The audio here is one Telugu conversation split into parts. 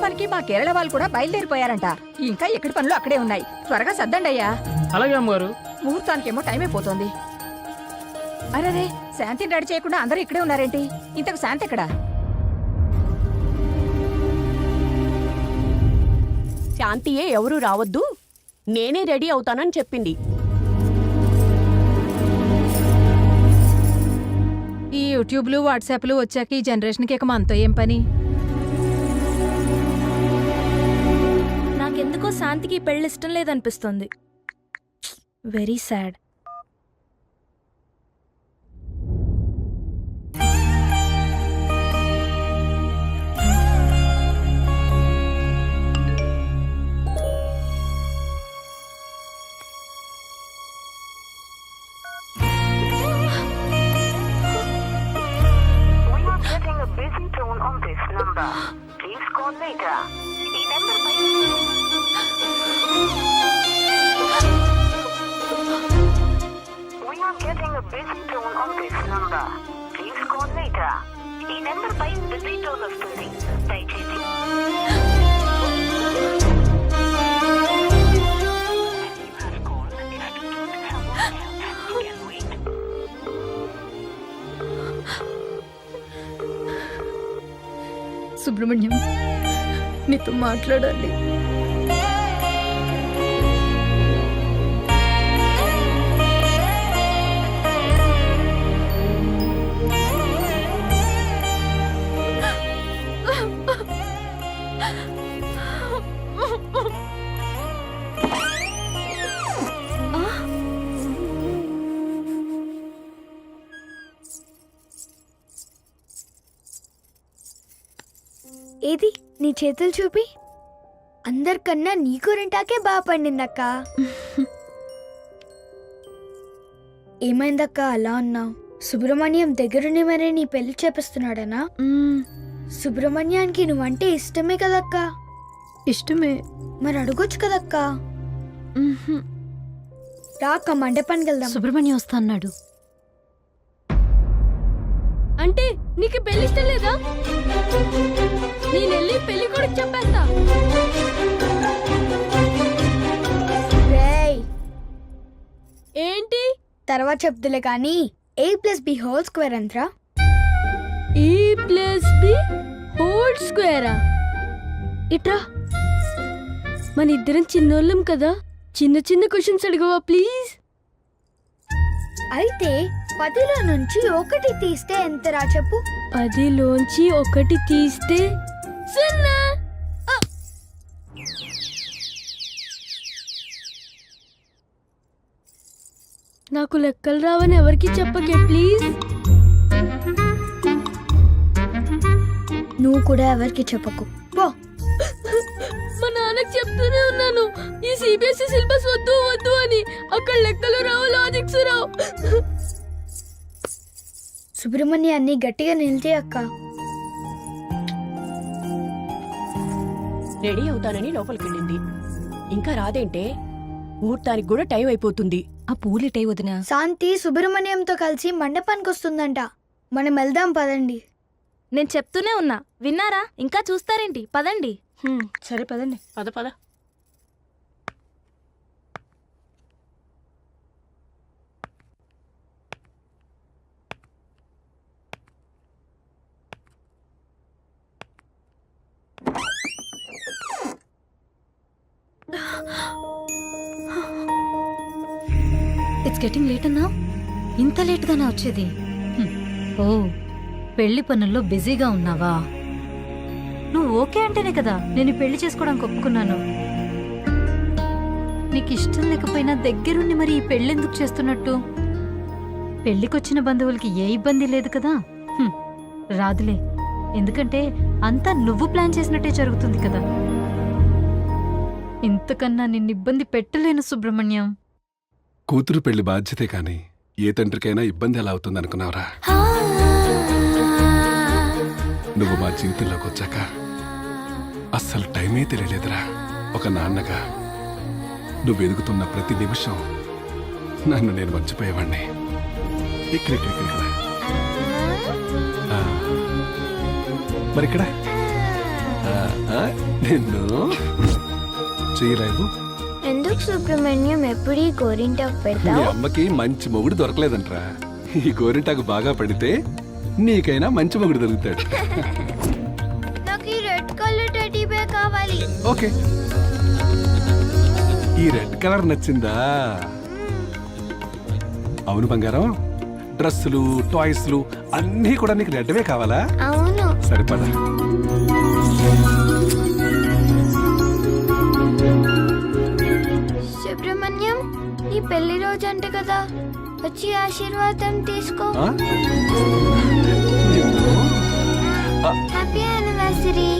మండపానికి మా కేరళ వాళ్ళు కూడా బయలుదేరిపోయారంట. ఇంకా ఎక్కడి పనులు అక్కడే ఉన్నాయి. త్వరగా సర్దండి అయ్యా. అలాగే అమ్మగారు. ముహూర్తానికేమో టైం అయిపోతుంది. అరే, శాంతిని రెడీ చేయకుండా అందరూ ఇక్కడే ఉన్నారేంటి? ఇంతకు శాంతి ఎక్కడా? శాంతియే ఎవరూ రావద్దు, నేనే రెడీ అవుతానని చెప్పింది. ఈ యూట్యూబ్లు వాట్సాప్లు వచ్చాక ఈ జనరేషన్కి ఇక మనతో ఏం పని? నాకెందుకో శాంతికి పెళ్ళి ఇష్టం లేదనిపిస్తుంది. Very sad. సుబ్రహ్మణ్యం, నీతో మాట్లాడాలి. ఏది నీ చేతులు చూపి. అందరికన్నా నీ కూరంటాకే బాగా పండిందక్క. ఏమైందక్క అలా ఉన్నావు? సుబ్రహ్మణ్యం దగ్గరుండి మరే నీ పెళ్లి చేపిస్తున్నాడనా? సుబ్రహ్మణ్యానికి నువ్వంటే ఇష్టమే కదక్క. ఇష్టమే. మరి అడగొచ్చు కదక్క. రాక మండపానికి వెళ్దాం. సుబ్రహ్మణ్యం వస్తా అన్నాడు. అంటే నీకు పెళ్లి ఇష్టం లేదా? నేనెళ్ళి పెళ్లి కూడా చెప్పేస్తా. ఏంటి తర్వాత చెప్తులే కానీ a+b² ఎంతరా? a+b² ఇట్రా. మన ఇద్దరం చిన్నోళ్ళం కదా, చిన్న చిన్న క్వశ్చన్స్ అడగవా ప్లీజ్? అయితే 10లో నుంచి 1 తీస్తే ఎంతరా చెప్పు? 10లోంచి 1 తీస్తే 0. నాకు లెక్కలు రావని ఎవరికి చెప్పకే ప్లీజ్. నువ్వు కూడా ఎవరికి చెప్పకు పో. మా నాన్నకి చెప్తూనే ఉన్నాను, ఈ సిబిఎస్ఈ సిలబస్ వద్దు వద్దు అని. అక్కడ లెక్కలు రావు, లాజిక్స్ రావు. సుబ్రహ్మణ్యాన్ని గట్టిగా నిలిచే అక్క. రెడీ అవుతానని లోపలికెళ్ళింది. ఇంకా రాదేంటే? ముహూర్తానికి కూడా టైం అయిపోతుంది. ఆ పూలిటై వదినా. శాంతి సుబ్రహ్మణ్యంతో కలిసి మండపానికి వస్తుందంట. మనం వెళ్దాం పదండి. నేను చెప్తూనే ఉన్నా, విన్నారా? ఇంకా చూస్తారేంటి? పదండి. సరే పదండి. పద పద. ఇట్స్ గెటింగ్ లేట్ అన్నా. ఇంత లేట్గానే వచ్చేది? ఓ, పెళ్లి పనుల్లో బిజీగా ఉన్నావా? నువ్వు ఓకే అంటేనే కదా నేను పెళ్లి చేసుకోవడానికి ఒప్పుకున్నాను. నీకు ఇష్టం లేకపోయినా దగ్గరుండి మరి ఈ పెళ్ళెందుకు చేస్తున్నట్టు? పెళ్లికొచ్చిన బంధువులకి ఏ ఇబ్బంది లేదు కదా. రాదులే, ఎందుకంటే అంతా నువ్వు ప్లాన్ చేసినట్టే జరుగుతుంది కదా. ఇంతకన్నా నిన్ను ఇబ్బంది పెట్టలేను సుబ్రహ్మణ్యం. కూతురు పెళ్లి బాధ్యతే కాని ఏ తండ్రికైనా ఇబ్బంది ఎలా అవుతుందనుకున్నావురా? నువ్వు మా జీవితంలోకి వచ్చాక అస్సలు టైమే తెలియలేదురా. ఒక నాన్నగా నువ్వు ఎదుగుతున్న ప్రతి నిమిషం నన్ను నేను మర్చిపోయేవాణ్ణి. మరిక్కడ నిన్ను చేయలేవు. ఎందుకు సుబ్రహ్మణ్యం ఎప్పుడు ఈ గోరింటాకు మీ పెడతావు? అమ్మకి మంచి మొగుడు దొరకలేదంట్రా. ఈ గోరింటాకు బాగా పడితే నీకైనా మంచి మొగుడు దొరుకుతాడు. నాకు ఈ రెడ్ కలర్ టెడ్డీ బేర్ కావాలి. ఓకే, ఈ రెడ్ కలర్ నచ్చిందా? అవును బంగారం, డ్రెస్సులు టాయ్స్లు అన్నీ కూడా నీకు రెడ్వే కావాలా? అవును. సరిపడా. సుబ్రహ్మణ్యం, నీ పెళ్లి రోజు అంట కదా, వచ్చి ఆశీర్వాదం తీసుకో. ఆ? నిన్ను? Happy anniversary.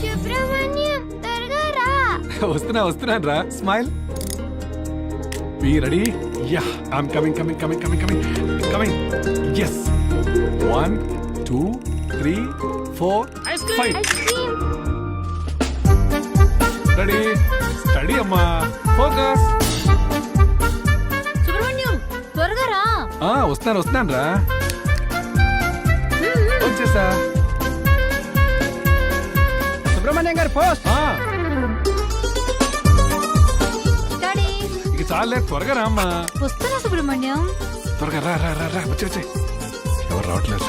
సుబ్రహ్మణ్యం, త్వరగా రా. వస్తున్నాను రా. Smile. Be ready? Yeah, I'm coming. Yes. 1 2 3 4 5. Ice cream. Ready? Study అమ్మా. ఫోకస్. సుబ్రహ్మణ్యం త్వరగా రా. వస్తున్నాను రా. వచ్చేసా. సుబ్రహ్మణ్యం గారు పోస్ట్. డాడీ ఇక చాలే, త్వరగా రా అమ్మా. వస్తున్నా సుబ్రహ్మణ్యం. త్వరగా రా. వచ్చే. ఎవరు రావట్లేదు.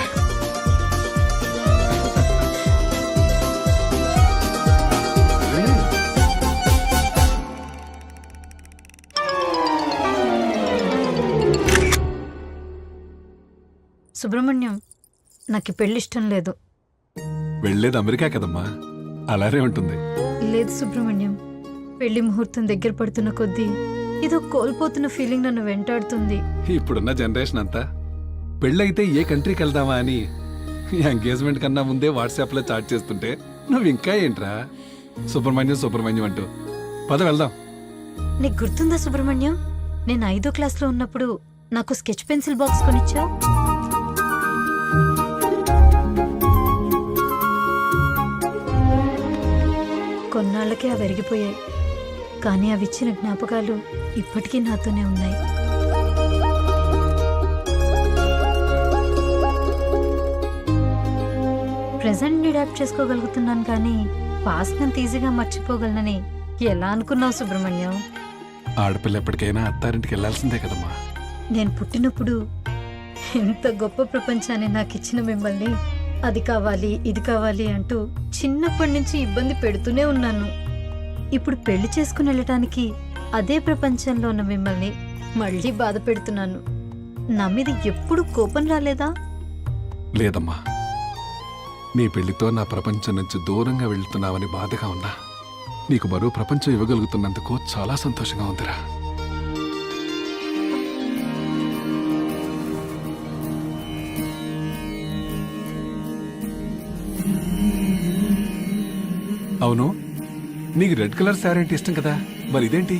సుబ్రహ్మణ్యం, నాకు ఈ పెళ్లి ఇష్టం లేదు. వెళ్ళేది అమెరికా కదమ్మా, అలానే ఉంటుంది. లేదు సుబ్రహ్మణ్యం, పెళ్లి ముహూర్తం దగ్గర పడుతున్న కొద్దీ ఏదో కోల్పోతున్న ఫీలింగ్ నన్ను వెంటాడుతుంది. ఇప్పుడున్న జనరేషన్ అంతా పెళ్ళైతే ఏ కంట్రీకి వెళ్దామా అని ఎంగేజ్మెంట్ కన్నా ముందే వాట్సాప్ లో చాట్ చేస్తుంటే నువ్వు ఇంకా ఏంట్రా సుబ్రహ్మణ్యం అంటూ. పద వెళ్దాం. నీకు గుర్తుందా సుబ్రహ్మణ్యం, నేను 5వ క్లాస్లో ఉన్నప్పుడు నాకు స్కెచ్ పెన్సిల్ బాక్స్ కొనిచ్చావు. కొన్నాళ్ళకే అవి అరిగిపోయాయి, కానీ అవి ఇచ్చిన జ్ఞాపకాలు ఇప్పటికీ నాతోనే ఉన్నాయి. ప్రెజెంట్ అడాప్ట్ చేసుకోగలుగుతున్నాను, కానీ పాస్ట్ అంత ఈజీగా మర్చిపోగలనని ఎలా అనుకున్నావు సుబ్రహ్మణ్యం? ఆడపిల్ల ఎప్పటికైనా అత్తారింటికి వెళ్లాల్సిందే కదమ్మా. నేను పుట్టినప్పుడు ఎంత గొప్ప ప్రపంచాన్ని నాకు ఇచ్చిన మిమ్మల్ని అది కావాలి ఇది కావాలి అంటూ చిన్నప్పటి నుంచి ఇబ్బంది పెడుతూనే ఉన్నాను. ఇప్పుడు పెళ్లి చేసుకుని వెళ్ళటానికి అదే ప్రపంచంలో ఉన్న మిమ్మల్ని మళ్ళీ బాధ పెడుతున్నాను. నా మీద ఎప్పుడు కోపం రాలేదా? లేదమ్మా, నీ పెళ్లితో నా ప్రపంచం నుంచి దూరంగా వెళ్తున్నావని బాధగా ఉన్నా నీకు మరో ప్రపంచం ఇవ్వగలుగుతున్నందుకు చాలా సంతోషంగా ఉందిరా. అవును, నీకు రెడ్ కలర్ శారీ అంటే ఇష్టం కదా, మరి ఇదేంటి?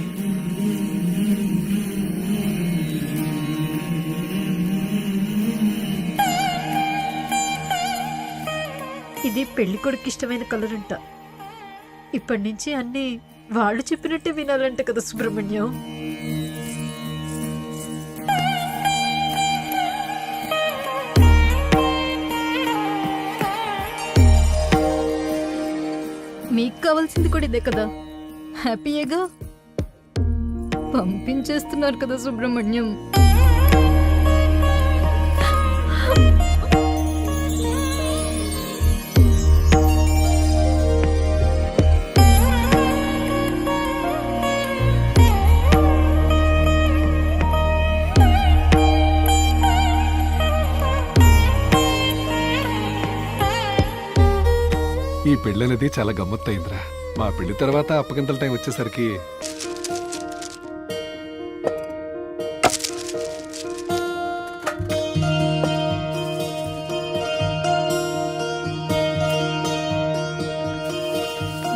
ఇది పెళ్లి కొడుకు ఇష్టమైన కలర్ అంట. ఇప్పటి నుంచి అన్ని వాళ్ళు చెప్పినట్టే వినాలంట కదా సుబ్రహ్మణ్యం. మీకు కావాల్సింది కూడా ఇదే కదా, హ్యాపీయేగా. పంపించేస్తున్నారు కదా సుబ్రహ్మణ్యం. ఈ పెళ్ళి అనేది చాలా గమ్మత్తయిందిరా. మా పెళ్లి తర్వాత అప్పగింతల టైం వచ్చేసరికి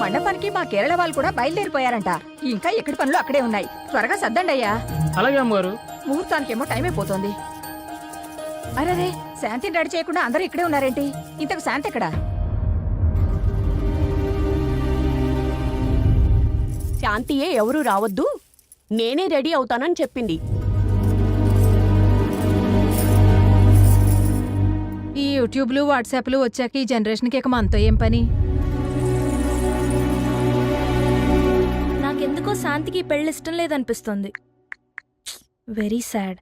మండపానికి మా కేరళ వాళ్ళు కూడా బయలుదేరిపోయారంట. ఇంకా ఎక్కడి పనులు అక్కడే ఉన్నాయి. త్వరగా సర్దండి అయ్యా. అలాగే అమ్మగారు. ముహూర్తానికేమో టైం అయిపోతుంది. అరే, శాంతిని రెడీ చేయకుండా అందరూ ఇక్కడే ఉన్నారేంటి? ఇంతకు శాంతి ఎక్కడా? శాంతియే ఎవరూ రావద్దు, నేనే రెడీ అవుతానని చెప్పింది. ఈ యూట్యూబ్లు వాట్సాప్లు వచ్చాక ఈ జనరేషన్కి ఇక మనతో ఏం పని? నాకెందుకో శాంతికి ఈ పెళ్లి ఇష్టం లేదనిపిస్తుంది. Very sad.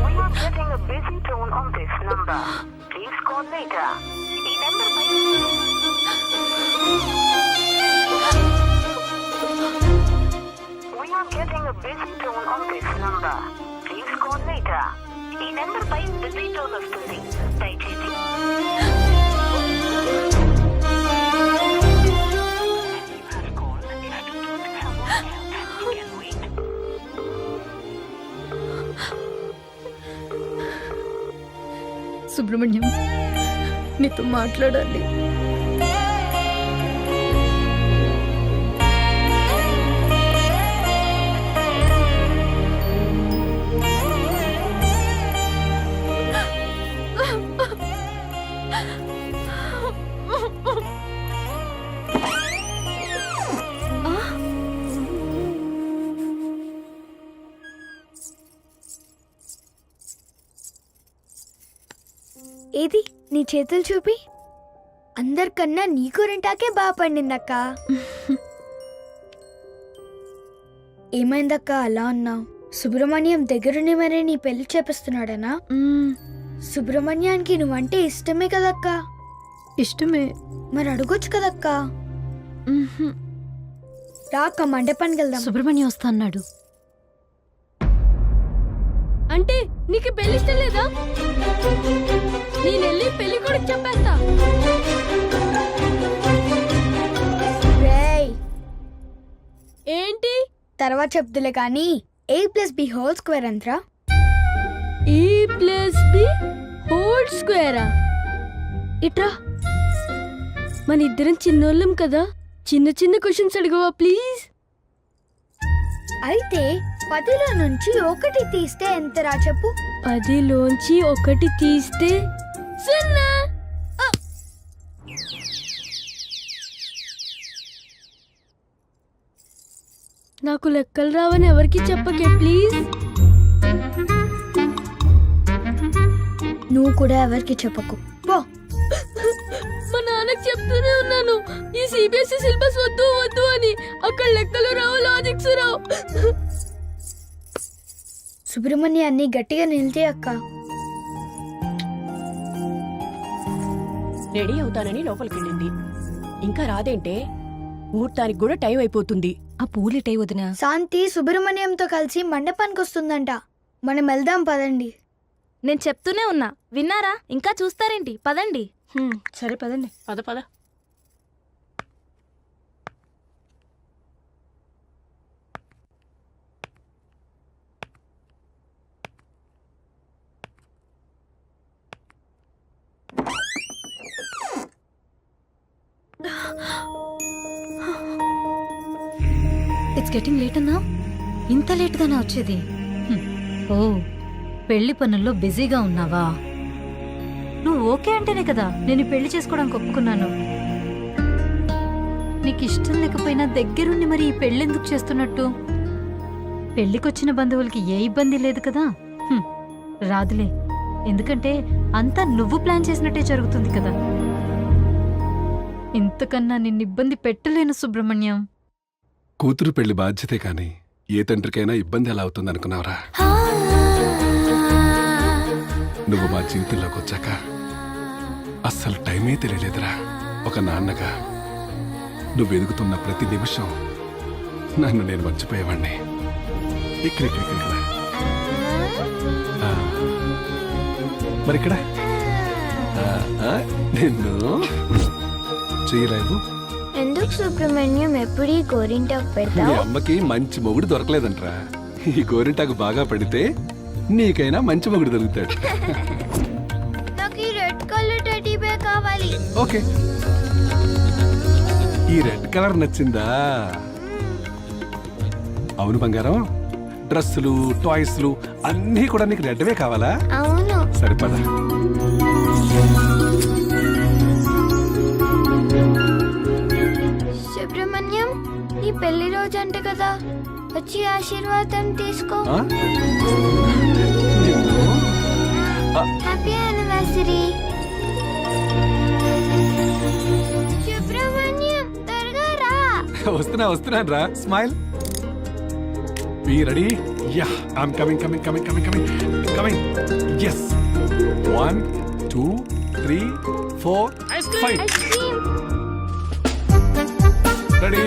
We are getting a busy tone on this number. Please call later. ఈ నెంబర్ పై We are getting a busy tone on this number. Please call later. ఈ నెంబర్ పై బిజీ టోన్ వస్తుంది. దయచేసి సుబ్రహ్మణ్యం, నీతో మాట్లాడాలి. ఏది నీ చేతులు చూపి. అందరికన్నా నీ గోరింటాకే బాగా పండిందక్క. ఏమైందక్క అలా ఉన్నావు? సుబ్రహ్మణ్యం దగ్గరుండి మరే నీ పెళ్లి చేపిస్తున్నాడనా? సుబ్రహ్మణ్యానికి నువ్వంటే ఇష్టమే కదక్క. ఇష్టమే. మరి అడగొచ్చు కదక్క. రాక మండపానికి వెళ్దాం. సుబ్రహ్మణ్యం వస్తా అన్నాడు. అంటే నీకు పెళ్లి ఇష్టం లేదా? నేనెళ్ళి పెళ్లి కూడా చెప్పేస్తా. రేయ్, ఏంటి? తర్వాత చెప్తులే కానీ a+b² ఎంతరా? a+b² ఇట్రా. మన ఇద్దరం చిన్నోళ్ళం కదా, చిన్న చిన్న క్వశ్చన్స్ అడగవా ప్లీజ్? అయితే 10లో నుంచి 1 తీస్తే ఎంతరా చెప్పు. 10లోంచి 1 తీస్తే 0. నాకు లెక్కలు రావని ఎవరికి చెప్పకే ప్లీజ్. నువ్వు కూడా ఎవరికి చెప్పకు పో. మా నాన్నకి చెప్తూనే ఉన్నాను ఈ సిబిఎస్ఈ సిలబస్ వద్దు వద్దు అని. అక్కడ లెక్కలు రావు, లాజిక్స్ రావు. సుబ్రహ్మణ్యాన్ని గట్టిగా నిలితే అక్క. రెడీ అవుతానని లోపలికెళ్ళింది. ఇంకా రాదేంటే? ముహూర్తానికి కూడా టైం అయిపోతుంది. ఆ పూలిటై వదినా. శాంతి సుబ్రహ్మణ్యంతో కలిసి మండపానికి వస్తుందంట. మనం వెళ్దాం పదండి. నేను చెప్తూనే ఉన్నా, విన్నారా? ఇంకా చూస్తారేంటి? పదండి. సరే పదండి. పద పద. ఇట్స్ గెటింగ్ లేట్ అన్నా. ఇంత లేట్గానే వచ్చేది? ఓ, పెళ్లి పనుల్లో బిజీగా ఉన్నావా? నువ్వు ఓకే అంటేనే కదా నేను ఈ పెళ్లి చేసుకోవడానికి ఒప్పుకున్నాను. నీకు ఇష్టం లేకపోయినా దగ్గరుండి మరి ఈ పెళ్ళెందుకు చేస్తున్నట్టు? పెళ్లికొచ్చిన బంధువులకి ఏ ఇబ్బంది లేదు కదా. రాదులే, ఎందుకంటే అంతా నువ్వు ప్లాన్ చేసినట్టే జరుగుతుంది కదా. ఇంతకన్నా నిన్ను ఇబ్బంది పెట్టలేను సుబ్రహ్మణ్యం. కూతురు పెళ్లి బాధ్యతే కాని ఏ తండ్రికైనా ఇబ్బంది ఎలా అవుతుంది అనుకున్నావురా? నువ్వు మా జీవితంలోకి వచ్చాక అస్సలు టైమే తెలియలేదురా. ఒక నాన్నగా నువ్వు ఎదుగుతున్న ప్రతి నిమిషం నన్ను నేను మర్చిపోయేవాణ్ణి. ఇక్కడ మరిక్కడ నిన్ను చేయలేవు. ఎందుకు సుబ్రహ్మణ్యం ఎప్పుడు ఈ గోరింటాకు మీ పెడతావు? అమ్మకి మంచి మొగుడు దొరకలేదంట్రా. ఈ గోరింటాకు బాగా పడితే నీకైనా మంచి మొగుడు దొరుకుతాడు. నాకు ఈ రెడ్ కలర్ టెడ్డీ బేర్ కావాలి. ఓకే, ఈ రెడ్ కలర్ నచ్చిందా? అవును బంగారం, డ్రెస్సులు టాయ్స్లు అన్నీ కూడా నీకు రెడ్వే కావాలా? అవును. సరిపదా. సుబ్రహ్మణ్యం, నీ పెళ్లి రోజు అంట కదా, వచ్చి ఆశీర్వాదం తీసుకో. Happy anniversary. సుబ్రహ్మణ్యం, త్వరగా రా. వస్తున్నాను రా. Smile. Be ready? Yeah, I'm coming. Yes. 1 2 3 4 5. Ready?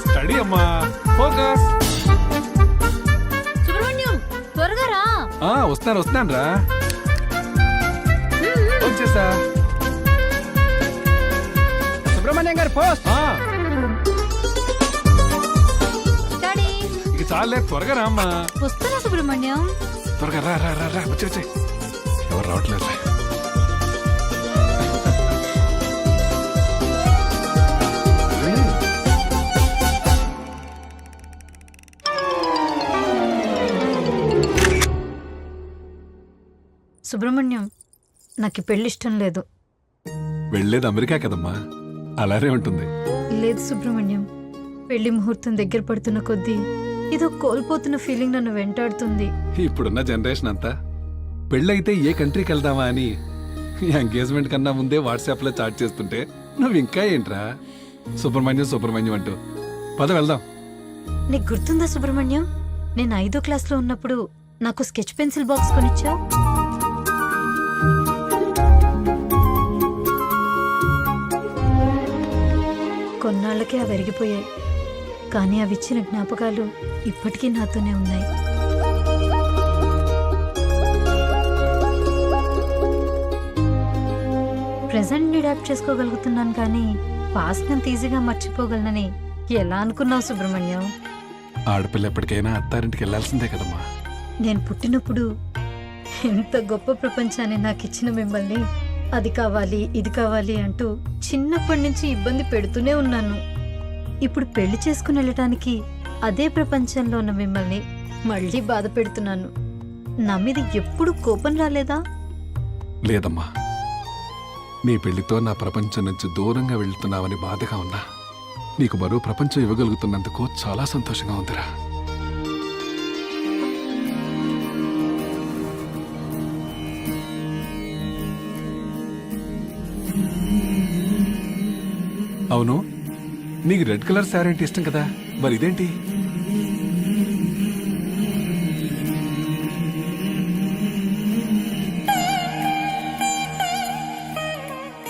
Study అమ్మా. ఫోకస్. సుబ్రహ్మణ్యం త్వరగా రా. వస్తున్నాను రా. వచ్చేసా. సుబ్రహ్మణ్యం గారు పోస్ట్. డాడీ ఇక చాలే, త్వరగా రా అమ్మా. వస్తున్నా సుబ్రహ్మణ్యం. త్వరగా రా. వచ్చే. ఎవరు రావట్లేదు. సుబ్రహ్మణ్యం, నాకు ఈ పెళ్లి ఇష్టం లేదు. వెళ్ళేది అమెరికా కదమ్మా, అలానే ఉంటుంది. లేదు సుబ్రహ్మణ్యం, పెళ్లి ముహూర్తం దగ్గర పడుతున్న కొద్దీ ఏదో కోల్పోతున్న ఫీలింగ్ నన్ను వెంటాడుతుంది. ఇప్పుడున్న జనరేషన్ అంతా పెళ్ళైతే ఏ కంట్రీకి వెళ్దామా అని ఎంగేజ్మెంట్ కన్నా ముందే వాట్సాప్ లో చాట్ చేస్తుంటే నువ్వు ఇంకా ఏంట్రా సుబ్రహ్మణ్యం అంటూ. పద వెళ్దాం. నీకు గుర్తుందా సుబ్రహ్మణ్యం, నేను 5వ క్లాస్లో ఉన్నప్పుడు నాకు స్కెచ్ పెన్సిల్ బాక్స్ కొనిచ్చావు. కొన్నాళ్ళకే అవి అరిగిపోయాయి, కానీ అవి ఇచ్చిన జ్ఞాపకాలు ఇప్పటికీ నాతోనే ఉన్నాయి. ప్రెజెంట్ని అడాప్ట్ చేసుకోగలుగుతున్నాను, కానీ పాస్ట్ అంత ఈజీగా మర్చిపోగలనని ఎలా అనుకున్నావు సుబ్రహ్మణ్యం? ఆడపిల్ల ఎప్పటికైనా అత్తారింటికి వెళ్లాల్సిందే కదమ్మా. నేను పుట్టినప్పుడు ఎంత గొప్ప ప్రపంచాన్ని నాకు ఇచ్చిన మిమ్మల్ని అది కావాలి ఇది కావాలి అంటూ చిన్నప్పటి నుంచి ఇబ్బంది పెడుతూనే ఉన్నాను. ఇప్పుడు పెళ్లి చేసుకుని వెళ్ళటానికి అదే ప్రపంచంలో ఉన్న మిమ్మల్ని మళ్ళీ బాధ పెడుతున్నాను. నా మీద ఎప్పుడు కోపం రాలేదా? లేదమ్మా, నీ పెళ్లితో నా ప్రపంచం నుంచి దూరంగా వెళ్తున్నావని బాధగా ఉన్నా నీకు మరో ప్రపంచం ఇవ్వగలుగుతున్నందుకు చాలా సంతోషంగా ఉందిరా. అవును, నీకు రెడ్ కలర్ శారీ అంటే ఇష్టం కదా, మరి ఇదేంటి?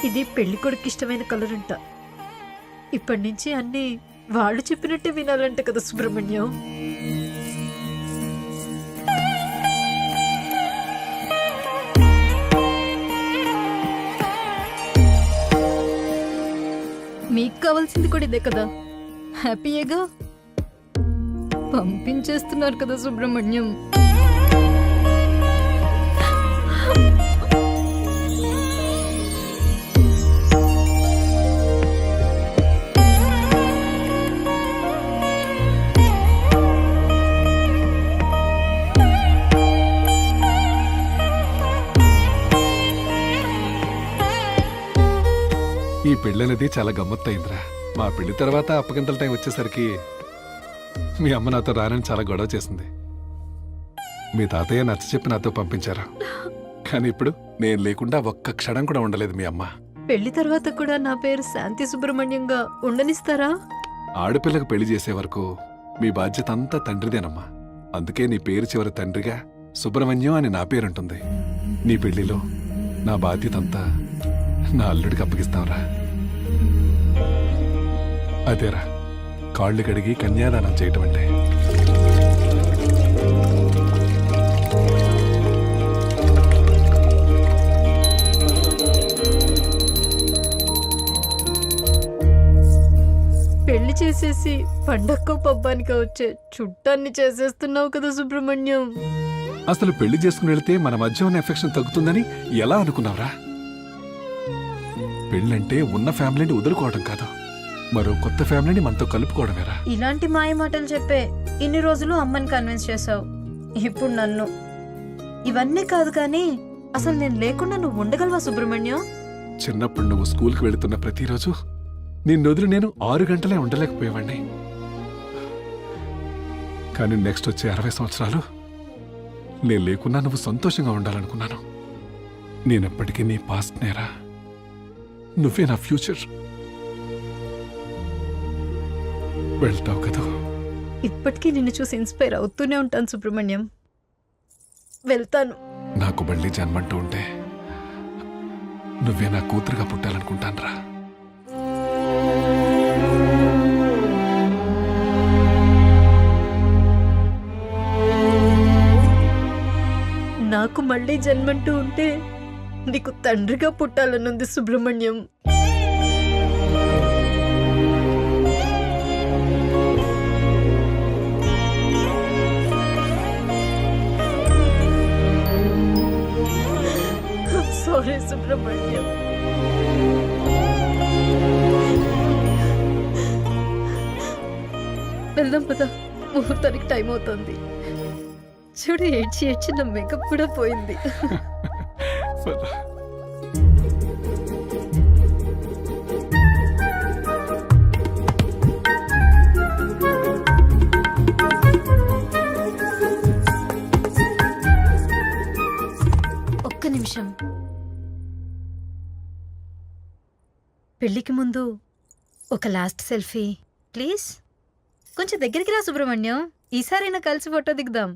ఇది పెళ్లి కొడుకు ఇష్టమైన కలర్ అంట. ఇప్పటి నుంచి అన్ని వాళ్ళు చెప్పినట్టే వినాలంట కదా సుబ్రహ్మణ్యం. మీకు కావాల్సింది కూడా ఇదే కదా, హ్యాపీయేగా. పంపించేస్తున్నారు కదా సుబ్రహ్మణ్యం. ఈ పెళ్ళనేది చాలా గమ్మత్తయిందిరా. మా పెళ్లి తర్వాత అప్పగింతల టైం వచ్చేసరికి మీ అమ్మ నాతో రానని చాలా గొడవ చేసింది. మీ తాతయ్య నచ్చ చెప్పి నాతో పంపించారు, కానీ ఇప్పుడు నేను లేకుండా ఒక్క క్షణం కూడా ఉండలేదు మీ అమ్మ. పెళ్లి తర్వాత కూడా నా పేరు శాంతి సుబ్రహ్మణ్యంగా ఉండనిస్తారా? ఆడపిల్లకు పెళ్లి చేసే వరకు మీ బాధ్యత అంతా తండ్రిదేనమ్మా. అందుకే నీ పేరు చివరి తండ్రిగా సుబ్రహ్మణ్యం అని నా పేరుంటుంది. నీ పెళ్లిలో నా బాధ్యత అంతా నా అల్లుడికి అప్పగిస్తాంరా. అదేరా కాళ్ళు కడిగి కన్యాదానం చేయటం అంటే. పెళ్లి చేసేసి పండక్కో పబ్బానికి వచ్చే చుట్టాన్ని చేసేస్తున్నావు కదా సుబ్రహ్మణ్యం. అసలు పెళ్లి చేసుకుని వెళితే మన మధ్య ఉన్న ఎఫెక్షన్ తగ్గుతుందని ఎలా అనుకున్నావురా? పెళ్ళంటే ఉన్న ఫ్యామిలీని వదులుకోవడం కాదు, మరో కొత్త ఫ్యామిలీని మనతో కలుపుకోవడమేరా. ఇలాంటి మాయ మాటలు చెప్పే ఇన్ని రోజులు అమ్మని కన్విన్స్ చేసావు, ఇప్పుడు నన్ను. ఇవన్నీ కాదు కానీ అసలు నేను లేకుండా నువ్వు ఉండగలవా సుబ్రహ్మణ్యం? చిన్నప్పుడు నువ్వు స్కూల్కి వెళుతున్న ప్రతిరోజు నిన్ను వదిలి నేను 6 గంటలే ఉండలేకపోయేవాణ్ణి. కానీ నెక్స్ట్ వచ్చే 60 సంవత్సరాలు నేను లేకున్నా నువ్వు సంతోషంగా ఉండాలనుకున్నాను. నేనెప్పటికీ నీ పాస్ట్ నేరా, నువ్వే నా ఫ్యూచర్. వెళ్తావు కదా? ఇప్పటికీ నిన్ను చూసి ఇన్స్పైర్ అవుతూనే ఉంటాను సుబ్రహ్మణ్యం. వెళ్తాను. నాకు మళ్ళీ జన్మంటూ ఉంటే నువ్వే నా కూతురుగా పుట్టాలనుకుంటానురా. నాకు మళ్ళీ జన్మంటూ ఉంటే నీకు తండ్రిగా పుట్టాలనుంది సుబ్రహ్మణ్యం. సారీ సుబ్రహ్మణ్యం. వెళ్దాం పదా, ముహూర్తానికి టైం అవుతుంది. చూడు, ఏడ్చి ఏడ్చి నా మేకప్ కూడా పోయింది. ఒక్క నిమిషం. పెళ్లికి ముందు ఒక లాస్ట్ సెల్ఫీ ప్లీజ్. కొంచెం దగ్గరికి రా సుబ్రహ్మణ్యం, ఈసారైనా కలిసి ఫోటో దిగుదాం.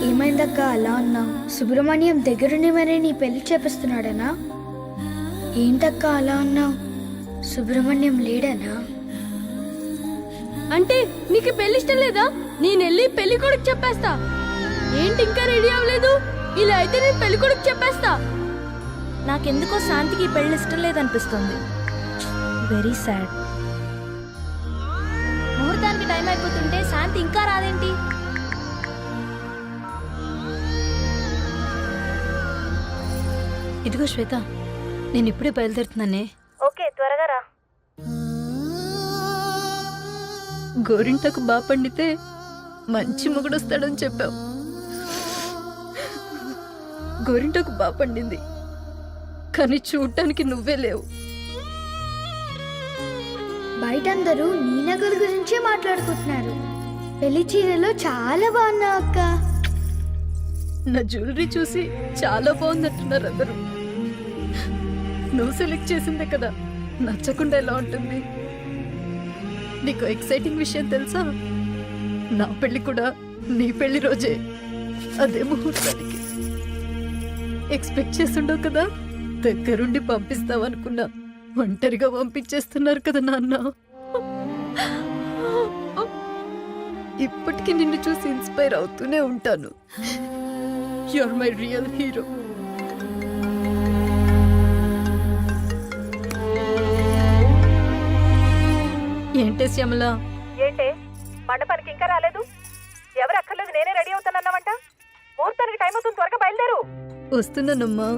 ఏమైందక్క అలా ఉన్నావు? సుబ్రహ్మణ్యం దగ్గరుండి మరీ నీ పెళ్లి చేపిస్తున్నాడనా? ఏంటక్క అలా ఉన్నావు? సుబ్రహ్మణ్యం లేడనా? అంటే నీకు పెళ్లి ఇష్టం లేదా? నేనెళ్ళి పెళ్లి కొడుకు చెప్పేస్తా. ఏంటి ఇంకా రెడీ అవ్వలేదు? ఇలా అయితే నేను పెళ్లి కొడుకు చెప్పేస్తా. నాకెందుకో శాంతికి పెళ్లి ఇష్టం లేదనిపిస్తుంది. Very sad. ముహూర్తానికి టైం అయిపోతుంటే శాంతి ఇంకా రాదేంటి? ఇదిగో శ్వేత, నేను ఇప్పుడే బయలుదేరుతున్నానే. ఓకే, త్వరగా రా. గోరింటకు బాగా పండితే మంచి మొగుడొస్తాడని చెప్పావు. గోరింటకు బాగా పండింది, కానీ చూడటానికి నువ్వే లేవు. బయట అందరూ నీ నగల గురించే మాట్లాడుకుంటున్నారు. పెళ్లి చీరలో చాలా బాగున్నావు అక్క. నా జ్యువెలరీ చూసి చాలా బాగుందంటున్నారు అందరూ. నువ్వు సెలెక్ట్ చేసిందే కదా, నచ్చకుండా ఎలా ఉంటుంది? నీకు ఎక్సైటింగ్ విషయం తెలుసా? నా పెళ్లి కూడా నీ పెళ్లి రోజే, అదే ముహూర్తానికి. ఎక్స్పెక్ట్ చేస్తుండవు కదా, దగ్గరుండి పంపిస్తావనుకున్నా, ఒంటరిగా పంపించేస్తున్నారు కదా నాన్న. ఇప్పటికీ నిన్ను చూసి ఇన్స్పైర్ అవుతూనే ఉంటాను. You are my real hero. ఏంటే శ్యామల? ఏంటే మండపానికి ఇంకా రాలేదు? ఎవరు అక్కర్లేదు, నేనే రెడీ అవుతానన్నావంట. ముహూర్తానికి టైం అవుతుంది, త్వరగా బయలుదేరు. వస్తున్నానమ్మా.